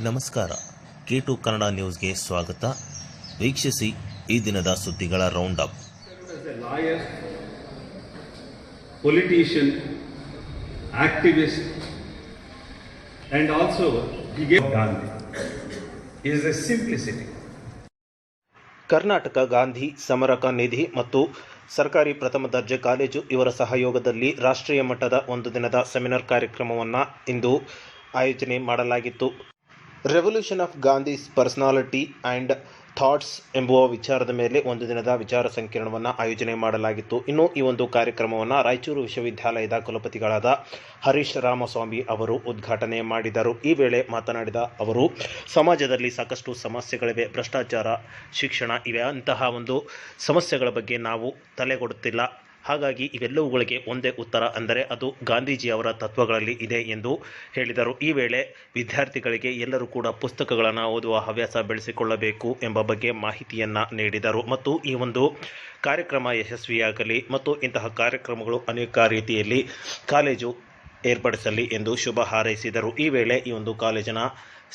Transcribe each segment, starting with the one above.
ನಮಸ್ಕಾರ. K2 ಕನ್ನಡ ನ್ಯೂಸ್ಗೆ ಸ್ವಾಗತ. ವೀಕ್ಷಿಸಿ ಈ ದಿನದ ಸುದ್ದಿಗಳ round up. Lawyer, politician, activist, and also he gave Gandhi. Is a simplicity. Karnataka Gandhi ಸಮರಕ ನಿಧಿ ಮತ್ತು ಸರ್ಕಾರಿ ಪ್ರಥಮ ದರ್ಜೆ ಕಾಲೇಜು ಇವರ ಸಹಯೋಗದಲ್ಲಿ ರಾಷ್ಟ್ರೀಯ ಮಟ್ಟದ ಒಂದು ದಿನದ ಸೆಮಿನಾರ್ ಕಾರ್ಯಕ್ರಮವನ್ನು ಇಂದು ಆಯೋಜನೆ ಮಾಡಲಾಗಿತ್ತು. Revolution of Gandhi's personality and thoughts ಎಂಬುವ ವಿಚಾರದ ಮೇಲೆ ಒಂದು ದಿನದ ವಿಚಾರ ಸಂಕಿರಣವನ್ನು ಆಯೋಜನೆ ಮಾಡಲಾಗಿತ್ತು. ಇನ್ನು ಈ ಒಂದು ಕಾರ್ಯಕ್ರಮವನ್ನು ರಾಯಚೂರು ವಿಶ್ವವಿದ್ಯಾಲಯದ ಕುಲಪತಿಗಳಾದ ಹರೀಶ್ ರಾಮಸ್ವಾಮಿ ಅವರು ಉದ್ಘಾಟನೆ ಮಾಡಿದರು. ಈ ವೇಳೆ ಮಾತನಾಡಿದ ಅವರು, ಸಮಾಜದಲ್ಲಿ ಸಾಕಷ್ಟು ಸಮಸ್ಯೆಗಳಿವೆ, ಭ್ರಷ್ಟಾಚಾರ, ಶಿಕ್ಷಣ ಇವೆ. ಅಂತಹ ಒಂದು ಸಮಸ್ಯೆಗಳ ಬಗ್ಗೆ ನಾವು ತಲೆಗೊಡುತ್ತಿಲ್ಲ. ಹಾಗಾಗಿ ಇವೆಲ್ಲವುಗಳಿಗೆ ಒಂದೇ ಉತ್ತರ ಅಂದರೆ ಅದು ಗಾಂಧೀಜಿಯವರ ತತ್ವಗಳಲ್ಲಿ ಇದೆ ಎಂದು ಹೇಳಿದರು. ಈ ವೇಳೆ ವಿದ್ಯಾರ್ಥಿಗಳಿಗೆ ಎಲ್ಲರೂ ಕೂಡ ಪುಸ್ತಕಗಳನ್ನು ಓದುವ ಹವ್ಯಾಸ ಬೆಳೆಸಿಕೊಳ್ಳಬೇಕು ಎಂಬ ಬಗ್ಗೆ ಮಾಹಿತಿಯನ್ನು ನೀಡಿದರು. ಮತ್ತು ಈ ಒಂದು ಕಾರ್ಯಕ್ರಮ ಯಶಸ್ವಿಯಾಗಲಿ ಮತ್ತು ಇಂತಹ ಕಾರ್ಯಕ್ರಮಗಳು ಅನೇಕ ರೀತಿಯಲ್ಲಿ ಕಾಲೇಜು ಏರ್ಪಡಿಸಲಿ ಎಂದು ಶುಭ ಹಾರೈಸಿದರು. ಈ ವೇಳೆ ಈ ಒಂದು ಕಾಲೇಜಿನ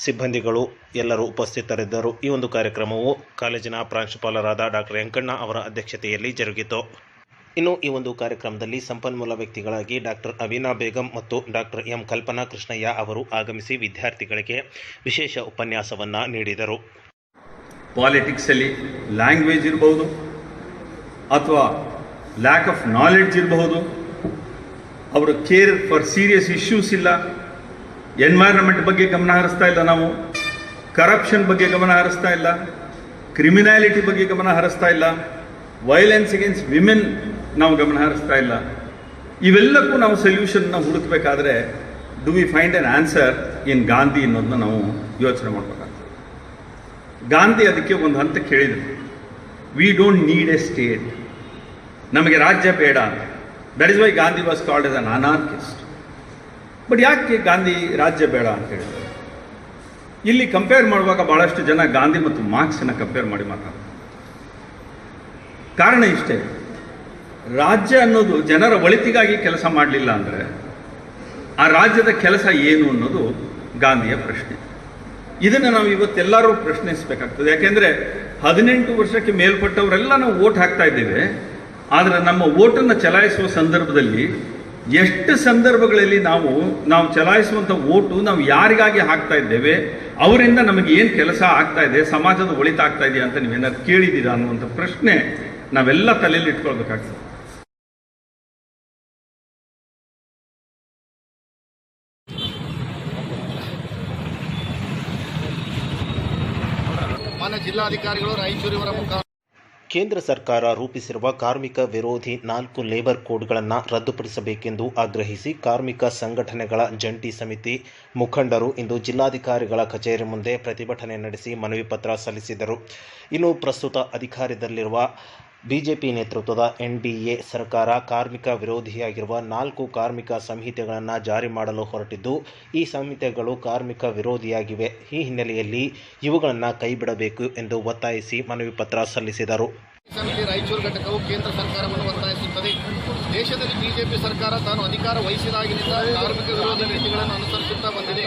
ಸಿಬ್ಬಂದಿಗಳು ಎಲ್ಲರೂ ಉಪಸ್ಥಿತರಿದ್ದರು. ಈ ಒಂದು ಕಾರ್ಯಕ್ರಮವು ಕಾಲೇಜಿನ ಪ್ರಾಂಶುಪಾಲರಾದ ಡಾಕ್ಟರ್ ವೆಂಕಣ್ಣ ಅವರ ಅಧ್ಯಕ್ಷತೆಯಲ್ಲಿ ಜರುಗಿತು. ಇನ್ನು ಈ ಒಂದು ಕಾರ್ಯಕ್ರಮದಲ್ಲಿ ಸಂಪನ್ಮೂಲ ವ್ಯಕ್ತಿಗಳಾಗಿ ಡಾಕ್ಟರ್ ಅವಿನಾ ಬೇಗಂ ಮತ್ತು ಡಾಕ್ಟರ್ ಎಂ ಕಲ್ಪನಾ ಕೃಷ್ಣಯ್ಯ ಅವರು ಆಗಮಿಸಿ ವಿದ್ಯಾರ್ಥಿಗಳಿಗೆ ವಿಶೇಷ ಉಪನ್ಯಾಸವನ್ನು ನೀಡಿದರು. ಪಾಲಿಟಿಕ್ಸಲ್ಲಿ ಲ್ಯಾಂಗ್ವೇಜ್ ಇರಬಹುದು ಅಥವಾ ಲ್ಯಾಕ್ ಆಫ್ ನಾಲೆಡ್ಜ್ ಇರಬಹುದು, ಅವರು ಕೇರ್ ಫಾರ್ ಸೀರಿಯಸ್ ಇಶ್ಯೂಸ್ ಇಲ್ಲ, ಎನ್ವೈರನ್ಮೆಂಟ್ ಬಗ್ಗೆ ಗಮನ ಹರಿಸ್ತಾ ಇಲ್ಲ, ನಾವು ಕರಪ್ಷನ್ ಬಗ್ಗೆ ಗಮನ ಹರಿಸ್ತಾ ಇಲ್ಲ, ಕ್ರಿಮಿನಾಲಿಟಿ ಬಗ್ಗೆ ಗಮನ ಹರಿಸ್ತಾ ಇಲ್ಲ, ವೈಲೆನ್ಸ್ ಅಗೇನ್ಸ್ಟ್ ವಿಮೆನ್ ನಾವು ಗಮನ ಹರಿಸ್ತಾ ಇಲ್ಲ. ಇವೆಲ್ಲಕ್ಕೂ ನಾವು ಸೊಲ್ಯೂಷನ್ನ ಹುಡುಕಬೇಕಾದ್ರೆ do we find an answer in Gandhi ಅನ್ನೋದನ್ನ ನಾವು ಯೋಚನೆ ಮಾಡಬೇಕಾಗ್ತದೆ. ಗಾಂಧಿ ಅದಕ್ಕೆ ಒಂದು ಹಂತಕ್ಕೆ ಹೇಳಿದರು, we don't need a state, ನಮಗೆ ರಾಜ್ಯ ಬೇಡ ಅಂತ. That is why Gandhi was called as an anarchist. But ಯಾಕೆ ಗಾಂಧಿ ರಾಜ್ಯ ಬೇಡ ಅಂತ ಹೇಳಿದ್ರು? ಇಲ್ಲಿ ಕಂಪೇರ್ ಮಾಡುವಾಗ ಬಹಳಷ್ಟು ಜನ ಗಾಂಧಿ ಮತ್ತು ಮಾರ್ಕ್ಸನ್ನು ಕಂಪೇರ್ ಮಾಡಿ ಮಾತಾಡ್ತಾರೆ. ಕಾರಣ ಇಷ್ಟೇ, ರಾಜ್ಯ ಅನ್ನೋದು ಜನರ ಒಳಿತಿಗಾಗಿ ಕೆಲಸ ಮಾಡಲಿಲ್ಲ ಅಂದರೆ ಆ ರಾಜ್ಯದ ಕೆಲಸ ಏನು ಅನ್ನೋದು ಗಾಂಧಿಯ ಪ್ರಶ್ನೆ. ಇದನ್ನು ನಾವು ಇವತ್ತೆಲ್ಲರೂ ಪ್ರಶ್ನಿಸಬೇಕಾಗ್ತದೆ. ಯಾಕೆಂದರೆ 18 ವರ್ಷಕ್ಕೆ ಮೇಲ್ಪಟ್ಟವರೆಲ್ಲ ನಾವು ವೋಟ್ ಹಾಕ್ತಾ ಇದ್ದೇವೆ. ಆದರೆ ನಮ್ಮ ವೋಟನ್ನು ಚಲಾಯಿಸುವ ಸಂದರ್ಭದಲ್ಲಿ ಎಷ್ಟು ಸಂದರ್ಭಗಳಲ್ಲಿ ನಾವು ಚಲಾಯಿಸುವಂಥ ವೋಟು ನಾವು ಯಾರಿಗಾಗಿ ಹಾಕ್ತಾ ಇದ್ದೇವೆ, ಅವರಿಂದ ನಮಗೆ ಏನು ಕೆಲಸ ಆಗ್ತಾ ಇದೆ, ಸಮಾಜದ ಒಳಿತಾಗ್ತಾ ಇದೆಯಾ ಅಂತ ನೀವೇನಾದ್ರು ಕೇಳಿದ್ದೀರಾ ಅನ್ನುವಂಥ ಪ್ರಶ್ನೆ ನಾವೆಲ್ಲ ತಲೆಯಲ್ಲಿ ಇಟ್ಕೊಳ್ಬೇಕಾಗ್ತದೆ. ಮಾನ್ಯ ಜಿಲ್ಲಾಧಿಕಾರಿಗಳು ರಾಯಚೂರಿವರ ಮುಖಾಂತರ ಕೇಂದ್ರ ಸರ್ಕಾರ ರೂಪಿಸಿರುವ ಕಾರ್ಮಿಕ ವಿರೋಧಿ 4 ಲೇಬರ್ ಕೋಡ್ಗಳನ್ನು ರದ್ದುಪಡಿಸಬೇಕೆಂದು ಆಗ್ರಹಿಸಿ ಕಾರ್ಮಿಕ ಸಂಘಟನೆಗಳ ಜಂಟಿ ಸಮಿತಿ ಮುಖಂಡರು ಇಂದು ಜಿಲ್ಲಾಧಿಕಾರಿಗಳ ಕಚೇರಿ ಮುಂದೆ ಪ್ರತಿಭಟನೆ ನಡೆಸಿ ಮನವಿ ಪತ್ರ ಸಲ್ಲಿಸಿದರು. ಇನ್ನು ಪ್ರಸ್ತುತ ಅಧಿಕಾರದಲ್ಲಿರುವ ಬಿಜೆಪಿ ನೇತೃತ್ವದ ಎನ್ಡಿಎ ಸರ್ಕಾರ ಕಾರ್ಮಿಕ ವಿರೋಧಿಯಾಗಿರುವ 4 ಕಾರ್ಮಿಕ ಸಂಹಿತೆಗಳನ್ನು ಜಾರಿ ಮಾಡಲು ಹೊರಟಿದ್ದು, ಈ ಸಂಹಿತೆಗಳು ಕಾರ್ಮಿಕ ವಿರೋಧಿಯಾಗಿವೆ. ಈ ಹಿನ್ನೆಲೆಯಲ್ಲಿ ಇವುಗಳನ್ನು ಕೈಬಿಡಬೇಕು ಎಂದು ಒತ್ತಾಯಿಸಿ ಮನವಿ ಪತ್ರ ಸಲ್ಲಿಸಿದರು. ಸಮಿತಿ ರಾಯಚೂರು ಘಟಕವು ಕೇಂದ್ರ ಸರ್ಕಾರವನ್ನು ಒತ್ತಾಯಿಸುತ್ತದೆ. ದೇಶದಲ್ಲಿ ಬಿಜೆಪಿ ಸರ್ಕಾರ ತಾನು ಅಧಿಕಾರ ವಹಿಸಿದಾಗಿನಿಂದ ಕಾರ್ಮಿಕ ವಿರೋಧ ನೀತಿಗಳನ್ನು ಅನುಸರಿಸುತ್ತಾ ಬಂದಿದೆ.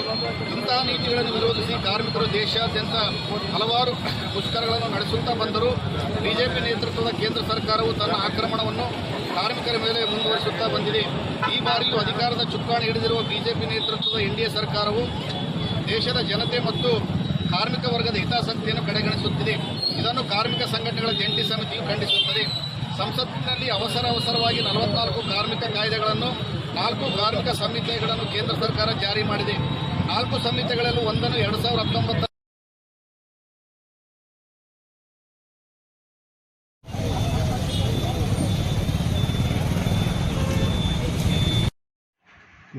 ಇಂತಹ ನೀತಿಗಳನ್ನು ವಿರೋಧಿಸಿ ಕಾರ್ಮಿಕರು ದೇಶಾದ್ಯಂತ ಹಲವಾರು ಮುಷ್ಕರಗಳನ್ನು ನಡೆಸುತ್ತಾ ಬಂದರೂ ಬಿಜೆಪಿ ನೇತೃತ್ವದ ಕೇಂದ್ರ ಸರ್ಕಾರವು ತನ್ನ ಆಕ್ರಮಣವನ್ನು ಕಾರ್ಮಿಕರ ಮೇಲೆ ಮುಂದುವರಿಸುತ್ತಾ ಬಂದಿದೆ. ಈ ಬಾರಿಯೂ ಅಧಿಕಾರದ ಚುಕ್ಕಾಣಿ ಹಿಡಿದಿರುವ ಬಿಜೆಪಿ ನೇತೃತ್ವದ ಎನ್ಡಿಎ ಸರ್ಕಾರವು ದೇಶದ ಜನತೆ ಮತ್ತು ಕಾರ್ಮಿಕ ವರ್ಗದ ಹಿತಾಸಕ್ತಿಯನ್ನು ಕಡೆಗಣಿಸುತ್ತಿದೆ. ಇದನ್ನು ಕಾರ್ಮಿಕ ಸಂಘಟನೆಗಳ ಜಂಟಿ ಸಮಿತಿಯು ಖಂಡಿಸುತ್ತದೆ. ಸಂಸತ್ತಿನಲ್ಲಿ ಅವಸರವಾಗಿ 44 ಕಾರ್ಮಿಕ ಕಾಯ್ದೆಗಳನ್ನು 4 ಕಾರ್ಮಿಕ ಸಂಹಿತೆಗಳನ್ನು ಕೇಂದ್ರ ಸರ್ಕಾರ ಜಾರಿ ಮಾಡಿದೆ. 4 ಸಂಹಿತೆಗಳಲ್ಲೂ ಒಂದನ್ನು 2019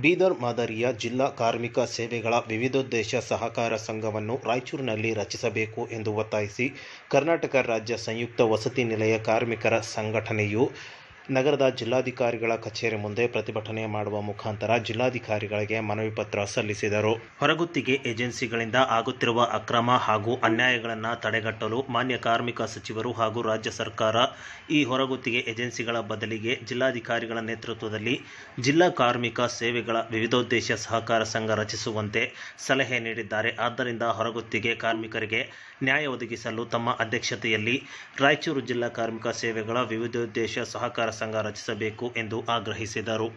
ಬೀದರ್ ಮಾದರಿಯ ಜಿಲ್ಲಾ ಕಾರ್ಮಿಕ ಸೇವೆಗಳ ವಿವಿಧೋದ್ದೇಶ ಸಹಕಾರ ಸಂಘವನ್ನು ರಾಯಚೂರಿನಲ್ಲಿ ರಚಿಸಬೇಕು ಎಂದು ಒತ್ತಾಯಿಸಿ ಕರ್ನಾಟಕ ರಾಜ್ಯ ಸಂಯುಕ್ತ ವಸತಿ ನಿಲಯ ಕಾರ್ಮಿಕರ ಸಂಘಟನೆಯು ನಗರದ ಜಿಲ್ಲಾಧಿಕಾರಿಗಳ ಕಚೇರಿ ಮುಂದೆ ಪ್ರತಿಭಟನೆ ಮಾಡುವ ಮುಖಾಂತರ ಜಿಲ್ಲಾಧಿಕಾರಿಗಳಿಗೆ ಮನವಿ ಪತ್ರ ಸಲ್ಲಿಸಿದರು. ಹೊರಗುತ್ತಿಗೆ ಏಜೆನ್ಸಿಗಳಿಂದ ಆಗುತ್ತಿರುವ ಅಕ್ರಮ ಹಾಗೂ ಅನ್ಯಾಯಗಳನ್ನು ತಡೆಗಟ್ಟಲು ಮಾನ್ಯ ಕಾರ್ಮಿಕ ಸಚಿವರು ಹಾಗೂ ರಾಜ್ಯ ಸರ್ಕಾರ ಈ ಹೊರಗುತ್ತಿಗೆ ಏಜೆನ್ಸಿಗಳ ಬದಲಿಗೆ ಜಿಲ್ಲಾಧಿಕಾರಿಗಳ ನೇತೃತ್ವದಲ್ಲಿ ಜಿಲ್ಲಾ ಕಾರ್ಮಿಕ ಸೇವೆಗಳ ವಿವಿಧೋದ್ದೇಶ ಸಹಕಾರ ಸಂಘ ರಚಿಸುವಂತೆ ಸಲಹೆ ನೀಡಿದ್ದಾರೆ. ಆದ್ದರಿಂದ ಹೊರಗುತ್ತಿಗೆ ಕಾರ್ಮಿಕರಿಗೆ ನ್ಯಾಯ ಒದಗಿಸಲು ತಮ್ಮ ಅಧ್ಯಕ್ಷತೆಯಲ್ಲಿ ರಾಯಚೂರು ಜಿಲ್ಲಾ ಕಾರ್ಮಿಕ ಸೇವೆಗಳ ವಿವಿಧೋದ್ದೇಶ ಸಹಕಾರ ಸಂಘ ರಚಿಸಬೇಕು ಎಂದು ಆಗ್ರಹಿಸಿದರು.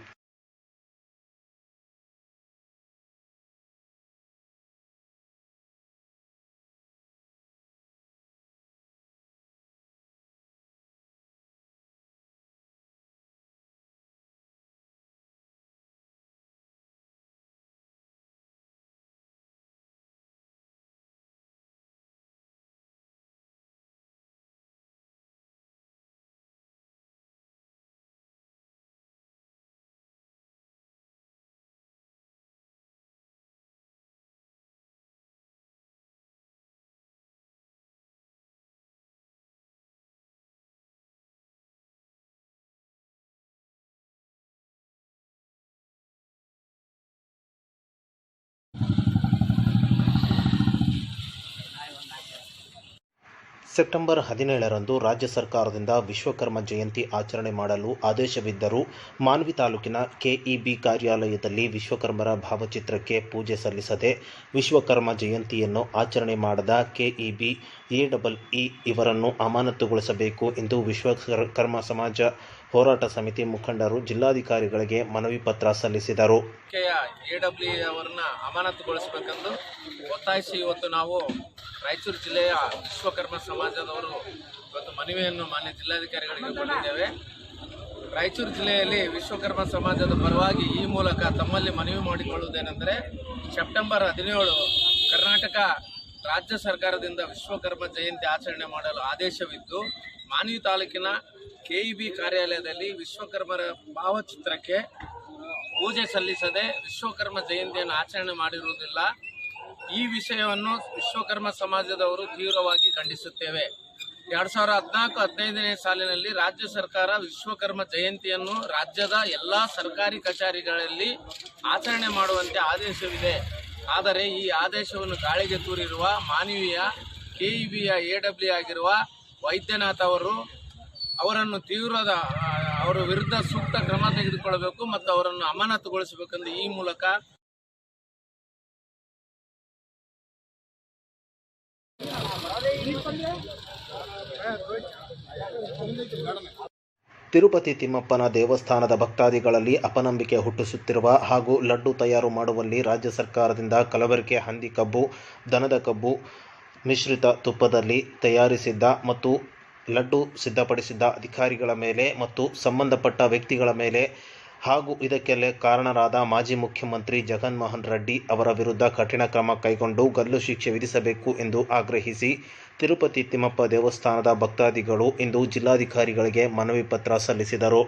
ಸೆಪ್ಟೆಂಬರ್ 17ರಂದು ರಾಜ್ಯ ಸರ್ಕಾರದಿಂದ ವಿಶ್ವಕರ್ಮ ಜಯಂತಿ ಆಚರಣೆ ಮಾಡಲು ಆದೇಶವಿದ್ದರೂ ಮಾನ್ವಿ ತಾಲೂಕಿನ ಕೆಇಬಿ ಕಾರ್ಯಾಲಯದಲ್ಲಿ ವಿಶ್ವಕರ್ಮರ ಭಾವಚಿತ್ರಕ್ಕೆ ಪೂಜೆ ಸಲ್ಲಿಸದೆ ವಿಶ್ವಕರ್ಮ ಜಯಂತಿಯನ್ನು ಆಚರಣೆ ಮಾಡದ ಕೆಇಬಿ ಎಇಇ ಇವರನ್ನು ಅಮಾನತುಗೊಳಿಸಬೇಕು ಎಂದು ವಿಶ್ವಕರ್ಮ ಸಮಾಜ ಹೋರಾಟ ಸಮಿತಿ ಮುಖಂಡರು ಜಿಲ್ಲಾಧಿಕಾರಿಗಳಿಗೆ ಮನವಿ ಪತ್ರ ಸಲ್ಲಿಸಿದರು. ಎಡಬ್ಲ್ಯೂ ಅವರನ್ನ ಅಮಾನತುಗೊಳಿಸಬೇಕೆಂದು ಒತ್ತಾಯಿಸಿ ಇವತ್ತು ನಾವು ರಾಯಚೂರು ಜಿಲ್ಲೆಯ ವಿಶ್ವಕರ್ಮ ಸಮಾಜದವರು ಇವತ್ತು ಮನವಿಯನ್ನು ಮಾನ್ಯ ಜಿಲ್ಲಾಧಿಕಾರಿಗಳಿಗೆ ಕೊಟ್ಟಿದ್ದೇವೆ. ರಾಯಚೂರು ಜಿಲ್ಲೆಯಲ್ಲಿ ವಿಶ್ವಕರ್ಮ ಸಮಾಜದ ಪರವಾಗಿ ಈ ಮೂಲಕ ತಮ್ಮಲ್ಲಿ ಮನವಿ ಮಾಡಿಕೊಳ್ಳುವುದೇನೆಂದರೆ, ಸೆಪ್ಟೆಂಬರ್ 17 ಕರ್ನಾಟಕ ರಾಜ್ಯ ಸರ್ಕಾರದಿಂದ ವಿಶ್ವಕರ್ಮ ಜಯಂತಿ ಆಚರಣೆ ಮಾಡಲು ಆದೇಶವಿದ್ದು ಮಾನ್ವಿ ತಾಲೂಕಿನ ಕೆಇಬಿ ಕಾರ್ಯಾಲಯದಲ್ಲಿ ವಿಶ್ವಕರ್ಮರ ಭಾವಚಿತ್ರಕ್ಕೆ ಪೂಜೆ ಸಲ್ಲಿಸದೆ ವಿಶ್ವಕರ್ಮ ಜಯಂತಿಯನ್ನು ಆಚರಣೆ ಮಾಡಿರುವುದಿಲ್ಲ. ಈ ವಿಷಯವನ್ನು ವಿಶ್ವಕರ್ಮ ಸಮಾಜದವರು ತೀವ್ರವಾಗಿ ಖಂಡಿಸುತ್ತೇವೆ. 2014-15ನೇ ಸಾಲಿನಲ್ಲಿ ರಾಜ್ಯ ಸರ್ಕಾರ ವಿಶ್ವಕರ್ಮ ಜಯಂತಿಯನ್ನು ರಾಜ್ಯದ ಎಲ್ಲ ಸರ್ಕಾರಿ ಕಚೇರಿಗಳಲ್ಲಿ ಆಚರಣೆ ಮಾಡುವಂತೆ ಆದೇಶವಿದೆ. ಆದರೆ ಈ ಆದೇಶವನ್ನು ಗಾಳಿಗೆ ತೂರಿರುವ ಮಾನವೀಯ ಕೆಇಬಿಯ ಎಡಬ್ಲ್ಯೂ ಆಗಿರುವ ವೈದ್ಯನಾಥ್ ಅವರನ್ನು ಅವರ ವಿರುದ್ಧ ಸೂಕ್ತ ಕ್ರಮ ತೆಗೆದುಕೊಳ್ಳಬೇಕು ಮತ್ತು ಅವರನ್ನು ಅಮಾನತುಗೊಳಿಸಬೇಕೆಂದು ಈ ಮೂಲಕ ತಿರುಪತಿ ತಿಮ್ಮಪ್ಪನ ದೇವಸ್ಥಾನದ ಭಕ್ತಾದಿಗಳಲ್ಲಿ ಅಪನಂಬಿಕೆ ಹುಟ್ಟಿಸುತ್ತಿರುವ ಹಾಗೂ ಲಡ್ಡು ತಯಾರು ಮಾಡುವಲ್ಲಿ ರಾಜ್ಯ ಸರ್ಕಾರದಿಂದ ಕಲಬೆರಕೆ ಹಂದಿ ಕಬ್ಬು, ದನದ ಕಬ್ಬು ಮಿಶ್ರಿತ ತುಪ್ಪದಲ್ಲಿ ತಯಾರಿಸಿದ್ದ ಮತ್ತು ಲಡ್ಡು ಸಿದ್ಧಪಡಿಸಿದ್ದ ಅಧಿಕಾರಿಗಳ ಮೇಲೆ ಮತ್ತು ಸಂಬಂಧಪಟ್ಟ ವ್ಯಕ್ತಿಗಳ ಮೇಲೆ ಹಾಗೂ ಇದಕ್ಕೆಲ್ಲ ಕಾರಣರಾದ ಮಾಜಿ ಮುಖ್ಯಮಂತ್ರಿ ಜಗನ್ಮೋಹನ್ ರೆಡ್ಡಿ ಅವರ ವಿರುದ್ಧ ಕಠಿಣ ಕ್ರಮ ಕೈಗೊಂಡು ಗಲ್ಲು ಶಿಕ್ಷೆ ವಿಧಿಸಬೇಕು ಎಂದು ಆಗ್ರಹಿಸಿ ತಿರುಪತಿ ತಿಮ್ಮಪ್ಪ ದೇವಸ್ಥಾನದ ಭಕ್ತಾದಿಗಳು ಇಂದು ಜಿಲ್ಲಾಧಿಕಾರಿಗಳಿಗೆ ಮನವಿ ಪತ್ರ ಸಲ್ಲಿಸಿದರು.